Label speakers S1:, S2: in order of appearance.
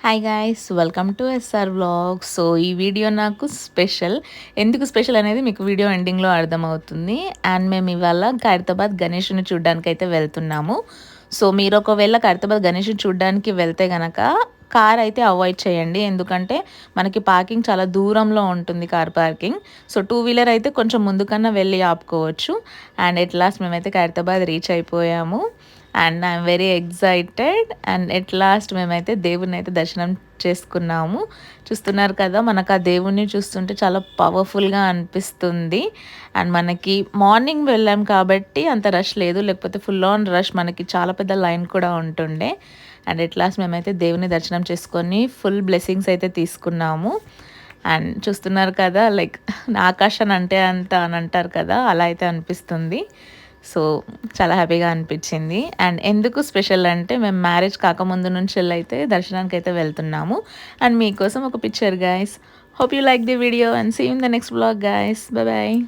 S1: Hi guys welcome to SR vlog. So ఈ video నాకు special. ఎందుకు స్పెషల్ అనేది మీకు వీడియో ఎండింగ్లో అర్థమవుతుంది. అండ్ మేము ఇవాళ ఖైరతాబాద్ గణేషుని చూడడానికి అయితే వెళ్తున్నాము. సో మీరు ఒకవేళ ఖైరతాబాద్ గణేషుని చూడడానికి వెళ్తే గనక కార్ అయితే అవాయిడ్ చేయండి. ఎందుకంటే మనకి పార్కింగ్ చాలా దూరంలో ఉంటుంది, car parking. So two wheeler అయితే కొంచెం ముందుకన్నా వెళ్ళి ఆపుకోవచ్చు. అండ్ ఎట్ లాస్ట్ మేమైతే ఖైరతాబాద్ రీచ్ అయిపోయాము. And I'm very excited. And at last మేమైతే దేవుడిని అయితే దర్శనం చేసుకున్నాము. చూస్తున్నారు కదా, మనకు ఆ దేవుణ్ణి చూస్తుంటే చాలా పవర్ఫుల్గా అనిపిస్తుంది. అండ్ మనకి మార్నింగ్ వెళ్ళాం కాబట్టి అంత రష్ లేదు, లేకపోతే ఫుల్ ఆన్ రష్, మనకి చాలా పెద్ద లైన్ కూడా ఉంటుండే. అండ్ ఎట్ లాస్ట్ మేమైతే దేవుని దర్శనం చేసుకొని ఫుల్ బ్లెస్సింగ్స్ అయితే తీసుకున్నాము. అండ్ చూస్తున్నారు కదా, లైక్ ఆకాశాన్ని అంటే అంత అని అంటారు కదా, అలా అయితే అనిపిస్తుంది. సో చాలా హ్యాపీగా అనిపించింది. అండ్ ఎందుకు స్పెషల్ అంటే మేము మ్యారేజ్ కాకముందు నుంచి అయితే దర్శనానికి అయితే వెళ్తున్నాము. అండ్ మీకోసం ఒక picture guys. Hope you like the video and see you in the next blog guys. Bye bye.